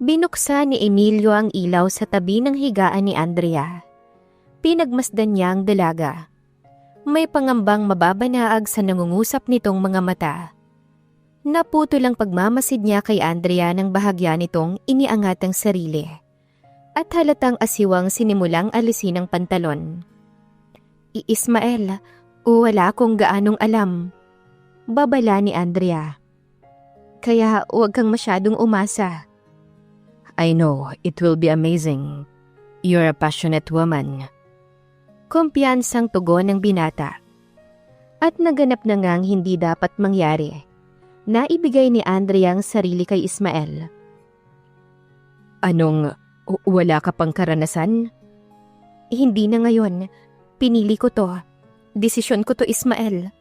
Binuksan ni Emilio ang ilaw sa tabi ng higaan ni Andrea. Pinagmasdan niya ang dalaga. May pangambang mababanaag sa nangungusap nitong mga mata. Naputol ang pagmamasid niya kay Andrea nang bahagya nitong iniangat ang sarili. At halatang asiwang sinimulang alisin ang pantalon. Ismael, wala akong gaanong alam. Babala ni Andrea. Kaya huwag kang masyadong umasa. I know, it will be amazing. You're a passionate woman. Kumpiyansang tugon ng binata. At naganap na ngang hindi dapat mangyari. Naibigay ni Andrea ang sarili kay Ismael. Anong, wala ka pang karanasan? Hindi na ngayon. Pinili ko to. Desisyon ko to, Ismael.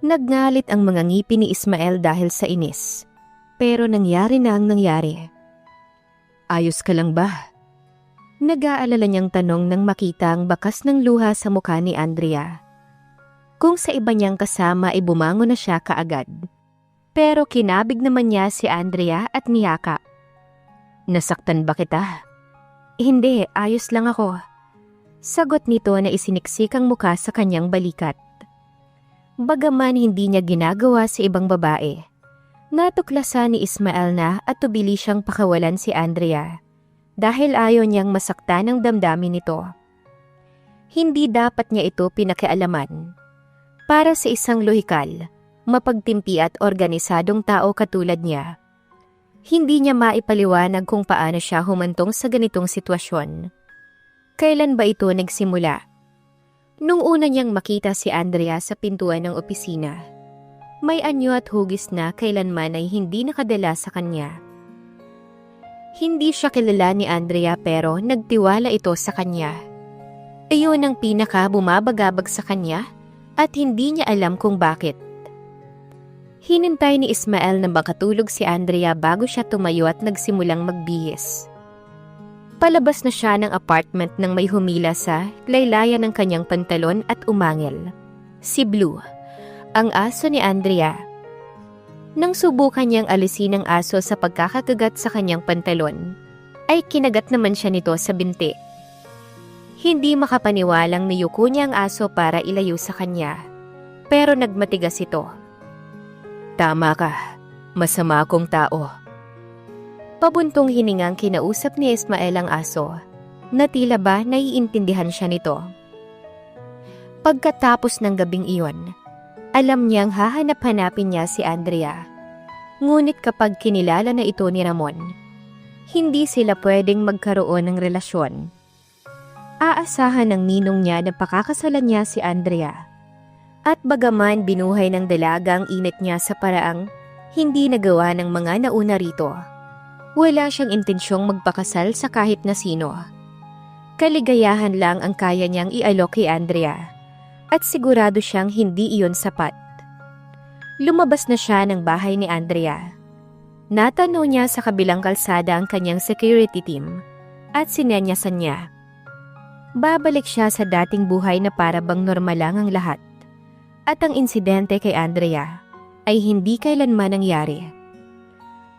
Nagngalit ang mga ngipin ni Ismael dahil sa inis. Pero nangyari na ang nangyari. Ayos ka lang ba? Nag-aalala niyang tanong nang makita ang bakas ng luha sa mukha ni Andrea. Kung sa iba niyang kasama ay bumangon na siya kaagad. Pero kinabig naman niya si Andrea at niyakap. Nasaktan ba kita? Hindi, ayos lang ako. Sagot nito na isiniksik ang mukha sa kanyang balikat. Bagaman hindi niya ginagawa sa ibang babae, natuklasan ni Ismael na at tubili siyang pakawalan si Andrea dahil ayaw niyang masaktan ang damdamin nito. Hindi dapat niya ito pinakialaman. Para sa isang lohikal, mapagtimpi at organisadong tao katulad niya, hindi niya maipaliwanag kung paano siya humantong sa ganitong sitwasyon. Kailan ba ito nagsimula? Nung una niyang makita si Andrea sa pintuan ng opisina, may anyo at hugis na kailanman ay hindi nakadala sa kanya. Hindi siya kilala ni Andrea pero nagtiwala ito sa kanya. Iyon ang pinaka bumabagabag sa kanya at hindi niya alam kung bakit. Hinintay ni Ismael na makatulog si Andrea bago siya tumayo at nagsimulang magbihis. Palabas na siya ng apartment nang may humila sa laylayan ng kanyang pantalon at umangil. Si Blue, ang aso ni Andrea. Nang subukan niyang alisin ang aso sa pagkakakagat sa kanyang pantalon, ay kinagat naman siya nito sa binti. Hindi makapaniwalang niyuko niya ang aso para ilayo sa kanya, pero nagmatigas ito. Tama ka, masama akong tao. Pabuntong hiningang kinausap ni Ismael ang aso, na tila ba naiintindihan siya nito. Pagkatapos ng gabing iyon, alam niyang hahanap-hanapin niya si Andrea. Ngunit kapag kinilala na ito ni Ramon, hindi sila pwedeng magkaroon ng relasyon. Aasahan ng ninong niya na pakakasalan niya si Andrea. At bagaman binuhay ng dalaga ang init niya sa paraang hindi nagawa ng mga nauna rito, wala siyang intensyong magpakasal sa kahit na sino. Kaligayahan lang ang kaya niyang ialok kay Andrea, at sigurado siyang hindi iyon sapat. Lumabas na siya ng bahay ni Andrea. Natanaw niya sa kabilang kalsada ang kanyang security team, at sinenyasan niya. Babalik siya sa dating buhay na para bang normal lang ang lahat. At ang insidente kay Andrea ay hindi kailanman nangyari.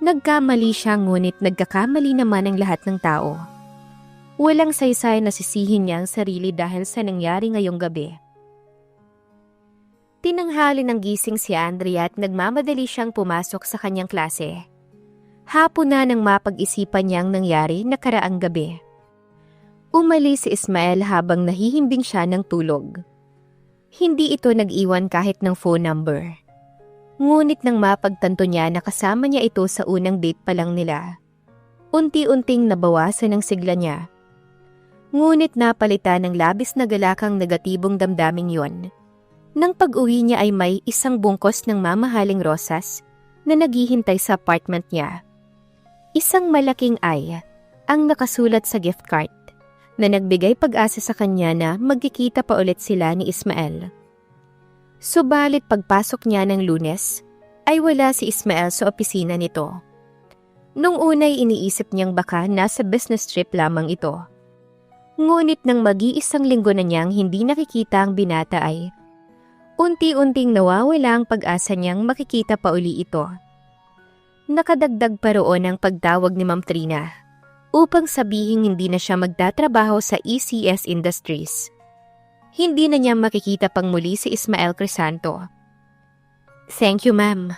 Nagkamali siya ngunit nagkakamali naman ang lahat ng tao. Walang saysay na sisihin niya ang sarili dahil sa nangyari ngayong gabi. Tinanghali ng gising si Andrea at nagmamadali siyang pumasok sa kanyang klase. Hapon na nang mapag-isipan niyang nangyari nakaraang gabi. Umalis si Ismael habang nahihimbing siya ng tulog. Hindi ito nag-iwan kahit ng phone number. Ngunit nang mapagtanto niya na kasama niya ito sa unang date pa lang nila, unti-unting nabawasan ang sigla niya. Ngunit napalitan ng labis na galakang negatibong damdaming yon. Nang pag-uwi niya ay may isang bungkos ng mamahaling rosas na naghihintay sa apartment niya. Isang malaking ay ang nakasulat sa gift card na nagbigay pag-asa sa kanya na magkikita pa ulit sila ni Ismael. Subalit pagpasok niya ng Lunes, ay wala si Ismael sa opisina nito. Nung unay iniisip niyang baka nasa business trip lamang ito. Ngunit nang mag-iisang linggo na niyang hindi nakikita ang binata ay unti-unting nawawala ang pag-asa niyang makikita pa uli ito. Nakadagdag pa roon ang pagtawag ni Ma'am Trina upang sabihin hindi na siya magtatrabaho sa ECS Industries. Hindi na niya makikita pang muli si Ismael Crisanto. Thank you, ma'am.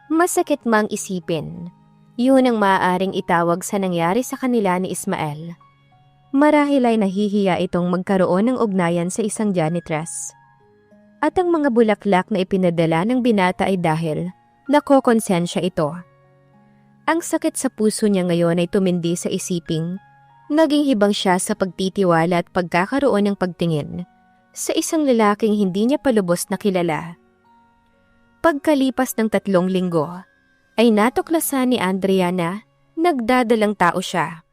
Masakit mang isipin. Yun ang maaaring itawag sa nangyari sa kanila ni Ismael. Marahil ay nahihiya itong magkaroon ng ugnayan sa isang janitress. At ang mga bulaklak na ipinadala ng binata ay dahil nakokonsensya ito. Ang sakit sa puso niya ngayon ay tumindi sa isiping naging hibang siya sa pagtitiwala at pagkakaroon ng pagtingin sa isang lalaking hindi niya palubos na kilala. Pagkalipas ng 3 linggo, ay natuklasan ni Andrea na nagdadalang tao siya.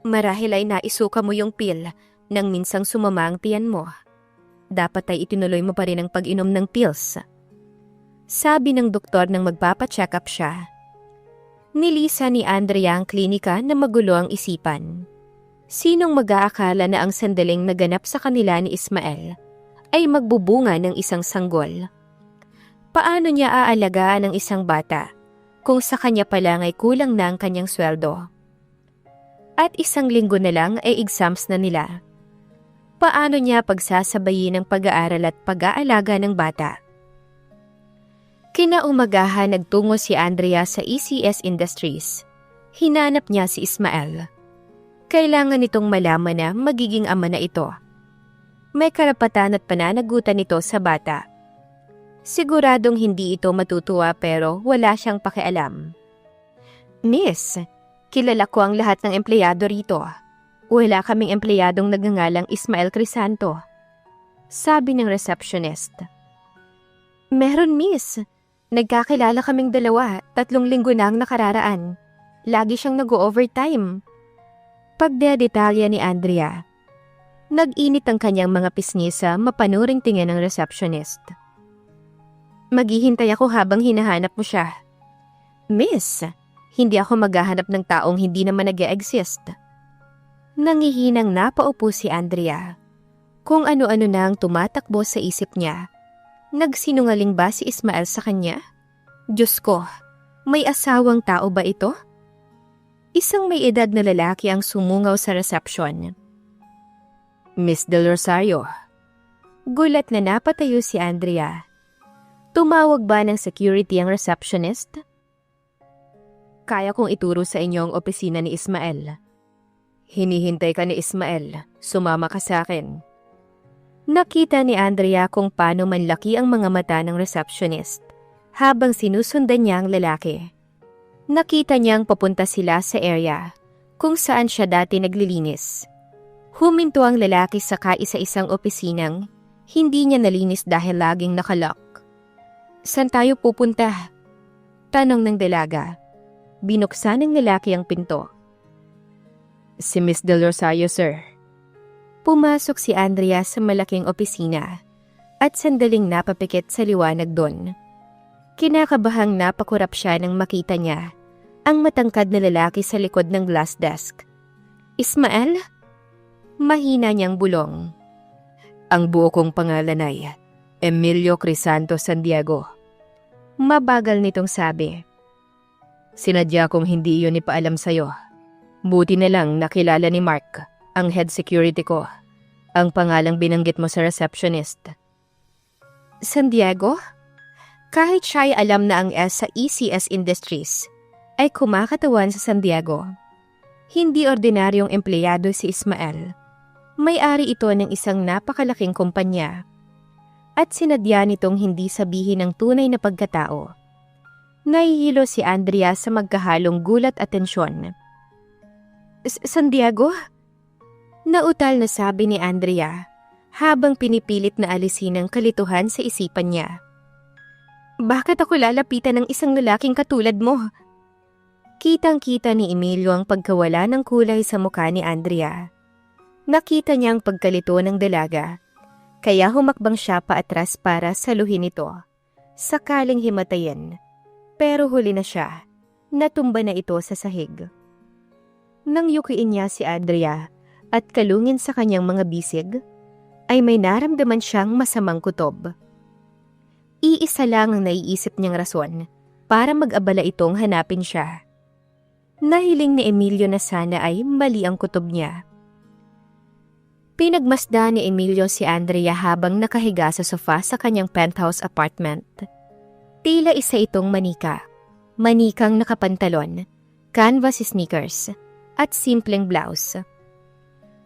Marahil ay naisuka mo yung pill nang minsang sumama ang tiyan mo. Dapat ay itinuloy mo pa rin ang pag-inom ng pills. Sabi ng doktor nang magpapacheck up siya. Nilisa ni Andrea ang klinika na magulo ang isipan. Sinong mag-aakala na ang sandaling naganap sa kanila ni Ismael ay magbubunga ng isang sanggol? Paano niya aalagaan ang isang bata kung sa kanya pa lang ay kulang na ang kanyang sweldo? At 1 linggo na lang ay exams na nila. Paano niya pagsasabayin ang pag-aaral at pag-aalaga ng bata? Kinaumagahan nagtungo si Andrea sa ECS Industries. Hinanap niya si Ismael. Kailangan nitong malaman na magiging ama na ito. May karapatan at pananagutan nito sa bata. Siguradong hindi ito matutuwa pero wala siyang pakialam. Miss, kilala ko ang lahat ng empleyado rito. Wala kaming empleyadong nagngangalang Ismael Crisanto. Sabi ng receptionist. Meron, miss. Nagkakilala kaming 2, 3 linggo na ang nakararaan. Lagi siyang nag-overtime. Pagdedetalya ni Andrea. Nag-init ang kanyang mga pisngi sa mapanuring tingin ng receptionist. Maghihintay ako habang hinahanap mo siya. Miss, hindi ako maghahanap ng taong hindi naman nag-e-exist. Nangihinang napaupo si Andrea. Kung ano-ano na ang tumatakbo sa isip niya. Nagsinungaling ba si Ismael sa kanya? Diyos ko, may asawang tao ba ito? Isang may edad na lalaki ang sumungaw sa reception. Miss Del Rosario. Gulat na napatayo si Andrea. Tumawag ba ng security ang receptionist? Kaya kong ituro sa inyo ang opisina ni Ismael. Hinihintay ka ni Ismael. Sumama ka sa akin. Nakita ni Andrea kung paano manlaki ang mga mata ng receptionist habang sinusundan niya ang lalaki. Nakita niyang papunta sila sa area kung saan siya dati naglilinis. Huminto ang lalaki sa kaisa-isang opisinang hindi niya nalinis dahil laging nakalock. Saan tayo pupunta? Tanong ng dalaga. Binuksan ng lalaki ang pinto. Si Miss Del Rosario, sir. Pumasok si Andrea sa malaking opisina at sandaling napapikit sa liwanag doon. Kinakabahang napakurap siya nang makita niya ang matangkad na lalaki sa likod ng glass desk. Ismael? Mahina niyang bulong. Ang buo kong pangalan ay Emilio Crisanto Santiago. Mabagal nitong sabi. Sinadya kong hindi iyon ipaalam sa'yo. Buti na lang nakilala ni Mark, ang head security ko, ang pangalang binanggit mo sa receptionist. Santiago? Kahit siya ay alam na ang S sa ECS Industries, ay kumakatawan sa Santiago. Hindi ordinaryong empleyado si Ismael. May-ari ito ng isang napakalaking kumpanya. At sinadya nitong hindi sabihin ang tunay na pagkatao. Nahihilo si Andrea sa magkahalong gulat at tensyon. Santiago? Nautal na sabi ni Andrea habang pinipilit na alisin ang kalituhan sa isipan niya. Bakit ako lalapitan ng isang lalaking katulad mo? Kitang-kita ni Emilio ang pagkawala ng kulay sa mukha ni Andrea. Nakita niya ang pagkalito ng dalaga. Kaya humakbang siya paatras para saluhin ito. Sakaling himatayin. Pero huli na siya. Natumba na ito sa sahig. Nang yukiin niya si Andrea at kalungin sa kanyang mga bisig, ay may naramdaman siyang masamang kutob. Iisa lang ang naiisip niyang rason para mag-abala itong hanapin siya. Nahiling ni Emilio na sana ay mali ang kutob niya. Pinagmasdan ni Emilio si Andrea habang nakahiga sa sofa sa kanyang penthouse apartment. Tila isa itong manika. Manikang nakapantalon, canvas sneakers, at simpleng blouse.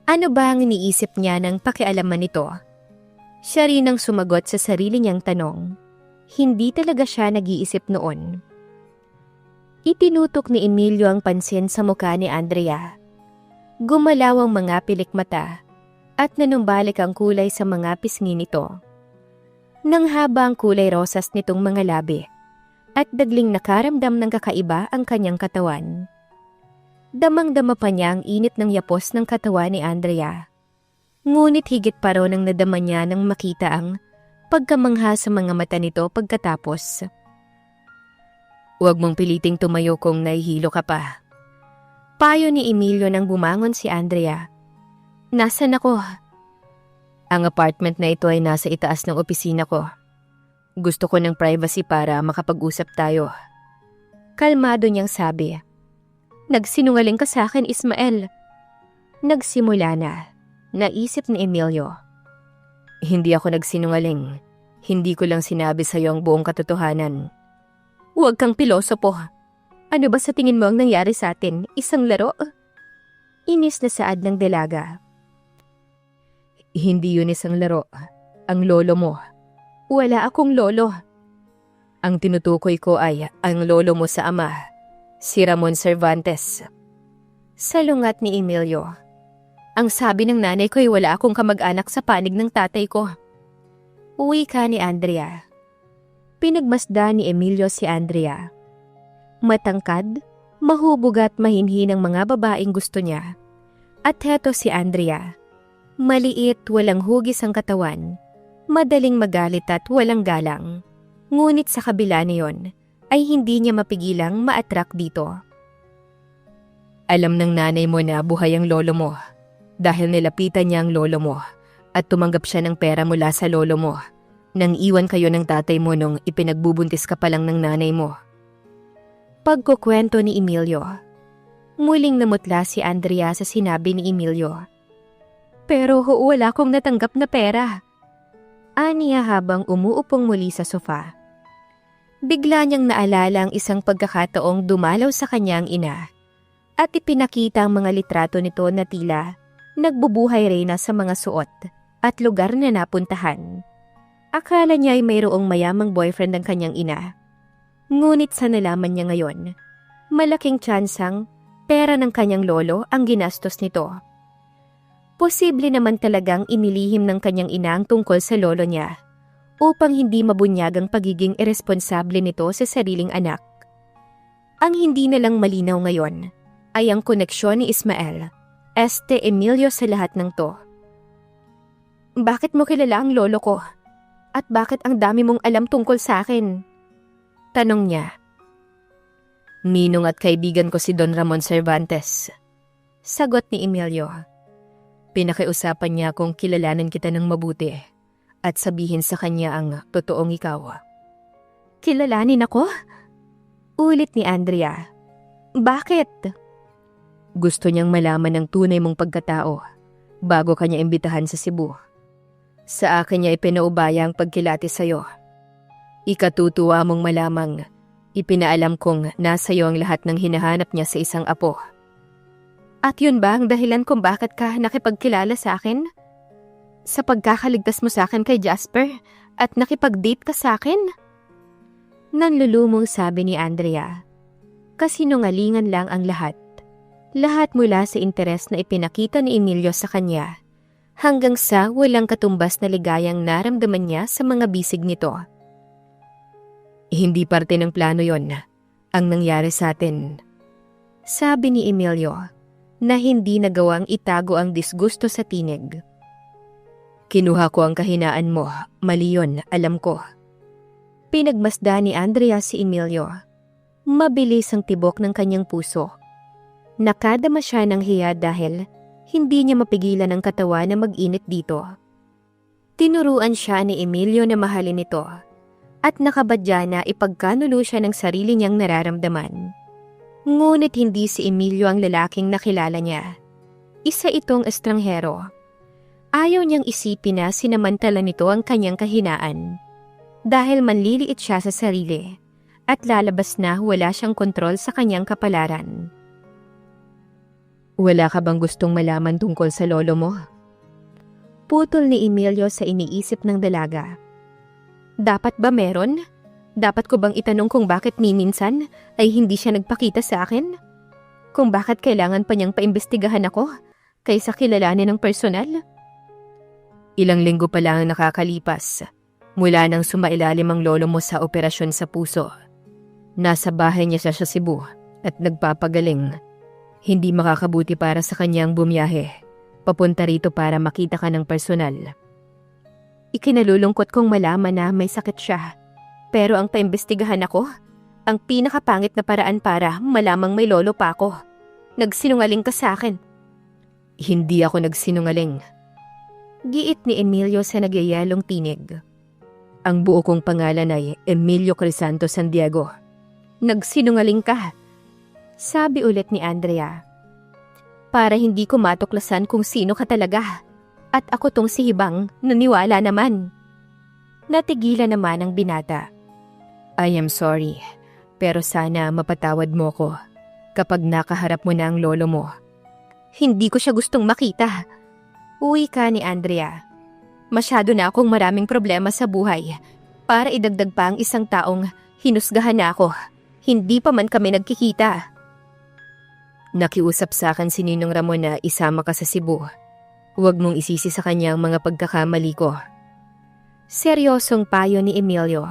Ano ba ang iniisip niya nang pakialaman nito? Siya rin ang sumagot sa sarili niyang tanong. Hindi talaga siya nag-iisip noon. Itinutok ni Emilio ang pansin sa mukha ni Andrea. Gumalaw ang mga pilik mata at nanumbalik ang kulay sa mga pisngi nito. Nanghaba ang kulay rosas nitong mga labi at dagling nakaramdam ng kakaiba ang kanyang katawan. Damang-dama pa niya ang init ng yapos ng katawan ni Andrea. Ngunit higit pa raw nang nadama niya nang makita ang pagkamangha sa mga mata nito pagkatapos. Huwag mong piliting tumayo kung nahihilo ka pa. Payo ni Emilio nang bumangon si Andrea. Nasaan ako? Ang apartment na ito ay nasa itaas ng opisina ko. Gusto ko ng privacy para makapag-usap tayo. Kalmado niyang sabi. Nagsinungaling ka sa akin, Ismael. Nagsimula na. Naisip ni Emilio. Hindi ako nagsinungaling. Hindi ko lang sinabi sa iyo ang buong katotohanan. Huwag kang pilosopo. Ano ba sa tingin mo ang nangyari sa atin? Isang laro? Inis na saad ng dalaga. Hindi yun isang laro. Ang lolo mo. Wala akong lolo. Ang tinutukoy ko ay ang lolo mo sa ama, si Ramon Cervantes. Salungat ni Emilio. Ang sabi ng nanay ko ay wala akong kamag-anak sa panig ng tatay ko. Uwi ka ni Andrea. Pinagmasdan ni Emilio si Andrea. Matangkad, mahubog at mahinhin ang mga babaeng gusto niya. At heto si Andrea. Maliit, walang hugis ang katawan. Madaling magalit at walang galang. Ngunit sa kabila niyon, ay hindi niya mapigilang ma-attract dito. Alam ng nanay mo na buhay ang lolo mo. Dahil nilapitan niya ang lolo mo at tumanggap siya ng pera mula sa lolo mo. Nang iwan kayo ng tatay mo nung ipinagbubuntis ka pa lang ng nanay mo. Pagkukwento ni Emilio. Muling namutla si Andrea sa sinabi ni Emilio. Pero wala akong natanggap na pera. Aniya habang umuupong muli sa sofa. Bigla niyang naalala ang isang pagkakataong dumalaw sa kanyang ina at ipinakita ang mga litrato nito na tila nagbubuhay reyna sa mga suot at lugar na napuntahan. Akala niya ay mayroong mayamang boyfriend ang kanyang ina. Ngunit sa nalaman niya ngayon, malaking tsansang pera ng kanyang lolo ang ginastos nito. Posible naman talagang inilihim ng kanyang ina ang tungkol sa lolo niya upang hindi mabunyag ang pagiging iresponsable nito sa sariling anak. Ang hindi na lang malinaw ngayon ay ang koneksyon ni Ismael, Emilio sa lahat ng to. Bakit mo kilala ang lolo ko? At bakit ang dami mong alam tungkol sa akin? Tanong niya. Ninong at kaibigan ko si Don Ramon Cervantes. Sagot ni Emilio. Pinakiusapan niya kung kilalanin kita ng mabuti at sabihin sa kanya ang totoong ikaw. Kilalanin ako? Ulit ni Andrea. Bakit? Gusto niyang malaman ang tunay mong pagkatao bago kanya imbitahan sa Cebu. Sa akin niya ipinaubaya ang pagkilati sa'yo. Ikatutuwa mong malamang ipinaalam kong nasa iyo ang lahat ng hinahanap niya sa isang apo. At yun ba ang dahilan kung bakit ka nakipagkilala sa akin? Sa pagkakaligtas mo sa akin kay Jasper at nakipag-date ka sa akin? Nanlulumong sabi ni Andrea. Kasinungalingan lang ang lahat. Lahat mula sa interes na ipinakita ni Emilio sa kanya, hanggang sa walang katumbas na ligayang naramdaman niya sa mga bisig nito. Hindi parte ng plano yon ang nangyari sa atin. Sabi ni Emilio na hindi nagawang itago ang disgusto sa tinig. Kinuha ko ang kahinaan mo, mali yun, alam ko. Pinagmasdan ni Andrea si Emilio. Mabilis ang tibok ng kanyang puso. Nakadama siya ng hiya dahil hindi niya mapigilan ang katawan na mag-init dito. Tinuruan siya ni Emilio na mahalin ito at nakabadya na ipagkanulo siya ng sarili niyang nararamdaman. Ngunit hindi si Emilio ang lalaking nakilala niya. Isa itong estranghero. Ayaw niyang isipin na sinamantala nito ang kanyang kahinaan. Dahil manliliit siya sa sarili at lalabas na wala siyang kontrol sa kanyang kapalaran. Wala ka bang gustong malaman tungkol sa lolo mo? Putol ni Emilio sa iniisip ng dalaga. Dapat ba meron? Dapat ko bang itanong kung bakit minsan ay hindi siya nagpakita sa akin? Kung bakit kailangan pa niyang paimbestigahan ako kaysa kilalanin ng personal? Ilang linggo pa lang ang nakakalipas mula nang sumailalim ang lolo mo sa operasyon sa puso. Nasa bahay niya siya sa Cebu at nagpapagaling. Hindi makakabuti para sa kanyang bumiyahe. Papunta rito para makita ka ng personal. Ikinalulungkot kong malaman na may sakit siya. Pero ang paimbestigahan ako, ang pinakapangit na paraan para malamang may lolo pa ako. Nagsinungaling ka sa akin. Hindi ako nagsinungaling. Giit ni Emilio sa nagyayalong tinig. Ang buo kong pangalan ay Emilio Crisanto San Diego. Nagsinungaling ka, sabi ulit ni Andrea. Para hindi ko matuklasan kung sino ka talaga. At ako tong si Hibang, naniwala naman. Natigilan naman ang binata. I am sorry, pero sana mapatawad mo ko kapag nakaharap mo na ang lolo mo. Hindi ko siya gustong makita. Uwi ka ni Andrea. Masyado na akong maraming problema sa buhay para idagdag pa ang isang taong hinusgahan na ako. Hindi pa man kami nagkikita. Nakiusap sa akin si Ninong Ramon na isama ka sa Cebu. Huwag mong isisi sa kanya ang mga pagkakamali ko. Seryosong payo ni Emilio.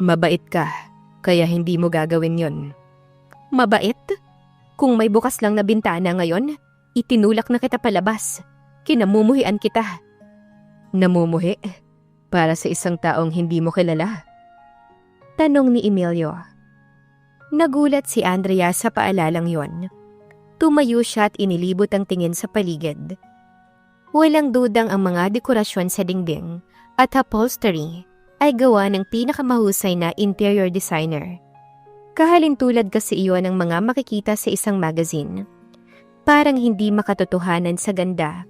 Mabait ka, kaya hindi mo gagawin yon. Mabait? Kung may bukas lang na bintana ngayon, itinulak na kita palabas. Kinamumuhian kita. Namumuhi? Para sa isang taong hindi mo kilala? Tanong ni Emilio. Nagulat si Andrea sa paalalang yon. Tumayo siya at inilibot ang tingin sa paligid. Walang dudang ang mga dekorasyon sa dingding at upholstery ay gawa ng pinakamahusay na interior designer. Kahalintulad kasi iyon ang mga makikita sa isang magazine. Parang hindi makatotohanan sa ganda.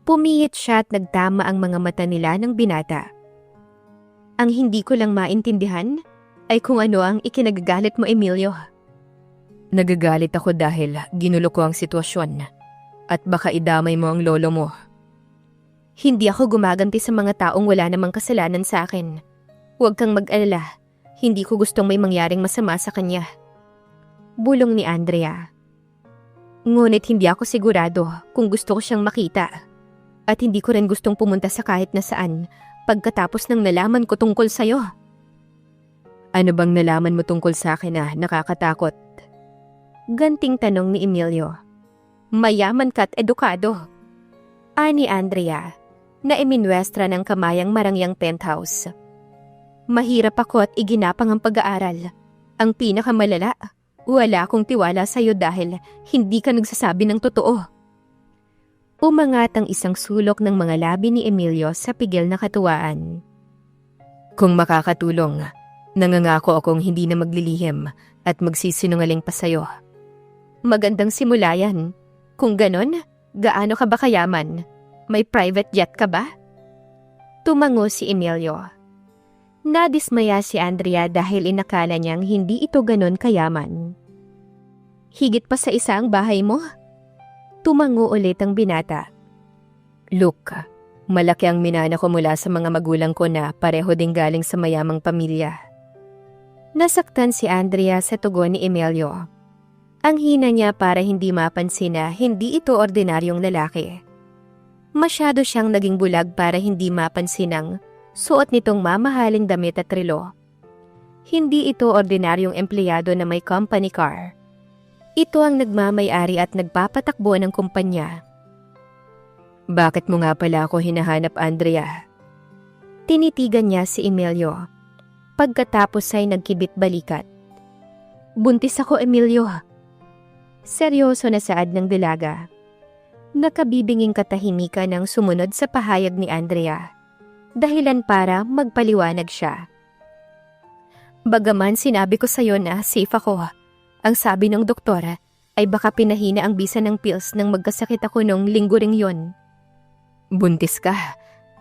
Pumihit siya at nagtama ang mga mata nila ng binata. Ang hindi ko lang maintindihan ay kung ano ang ikinagagalit mo, Emilio. Nagagalit ako dahil ginulo ko ang sitwasyon at baka idamay mo ang lolo mo. Hindi ako gumaganti sa mga taong wala namang kasalanan sa akin. Huwag kang mag-alala. Hindi ko gustong may mangyaring masama sa kanya. Bulong ni Andrea. Ngunit hindi ako sigurado kung gusto ko siyang makita. At hindi ko rin gustong pumunta sa kahit na saan pagkatapos ng nalaman ko tungkol sa'yo. Ano bang nalaman mo tungkol sa akin na nakakatakot? Ganting tanong ni Emilio. Mayaman ka't edukado. Ani Andrea, na iminwestra ng kamayang marangyang penthouse. Mahirap ako at iginapang ang pag-aaral. Ang pinakamalala, wala akong tiwala sa'yo dahil hindi ka nagsasabi ng totoo. Umangat ang isang sulok ng mga labi ni Emilio sa pigil na katuwaan. Kung makakatulong, nangangako akong hindi na maglilihim at magsisinungaling pa sa'yo. Magandang simula yan. Kung ganon, gaano ka ba kayaman? May private jet ka ba? Tumango si Emilio. Nadismaya si Andrea dahil inakala niyang hindi ito ganon kayaman. Higit pa sa isang bahay mo? Tumango ulit ang binata. Look, malaki ang minana ko mula sa mga magulang ko na pareho ding galing sa mayamang pamilya. Nasaktan si Andrea sa tugon ni Emilio. Ang hina niya para hindi mapansin na hindi ito ordinaryong lalaki. Masyado siyang naging bulag para hindi mapansin ang suot nitong mamahaling damit at relo. Hindi ito ordinaryong empleyado na may company car. Ito ang nagmamay-ari at nagpapatakbo ng kumpanya. Bakit mo nga pala ako hinahanap, Andrea? Tinitigan niya si Emilio. Pagkatapos ay nagkibit balikat. Buntis ako, Emilio. Seryoso na saad ng dalaga. Nakabibinging katahimikan ang sumunod sa pahayag ni Andrea. dahilan para magpaliwanag siya. Bagaman sinabi ko sa'yo na safe ako, ang sabi ng doktor ay baka pinahina ang bisa ng pills nang magkasakit ako nung linggo ring yon. Buntis ka?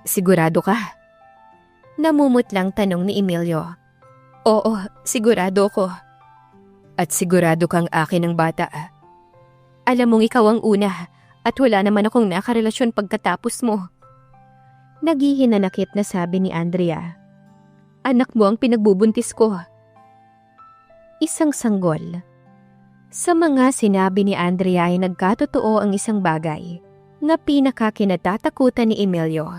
Sigurado ka? Namumutlang tanong ni Emilio. Oo, sigurado ko. At sigurado kang akin ang bata? Alam mong ikaw ang una at wala naman akong nakarelasyon pagkatapos mo. Naghihinanakit na sabi ni Andrea. Anak mo ang pinagbubuntis ko. Isang sanggol. Sa mga sinabi ni Andrea ay nagkatotoo ang isang bagay na pinakakinatatakutan ni Emilio.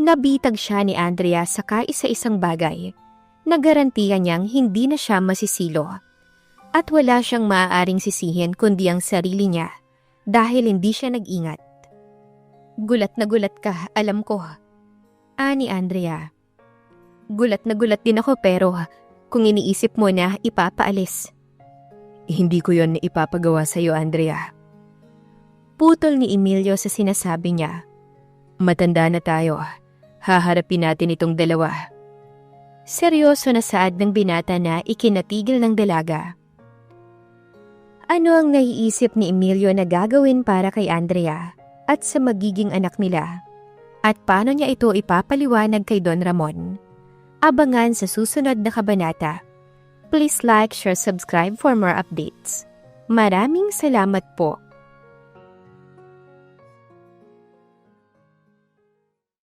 Nabitag siya ni Andrea sa kaisa-isang bagay na garantiya niyang hindi na siya masisilo at wala siyang maaaring sisihin kundi ang sarili niya dahil hindi siya nag-ingat. Gulat na gulat ka, alam ko. Ani Andrea. Gulat na gulat din ako pero kung iniisip mo na ipapaalis. Hindi ko yon ipapagawa sa iyo, Andrea. Putol ni Emilio sa sinasabi niya. Matanda na tayo. Haharapin natin itong dalawa. Seryoso na saad ng binata na ikinatigil ng dalaga. Ano ang naiisip ni Emilio na gagawin para kay Andrea at sa magiging anak nila? At paano niya ito ipapaliwanag kay Don Ramon? Abangan sa susunod na kabanata. Please like, share, subscribe for more updates. Maraming salamat po.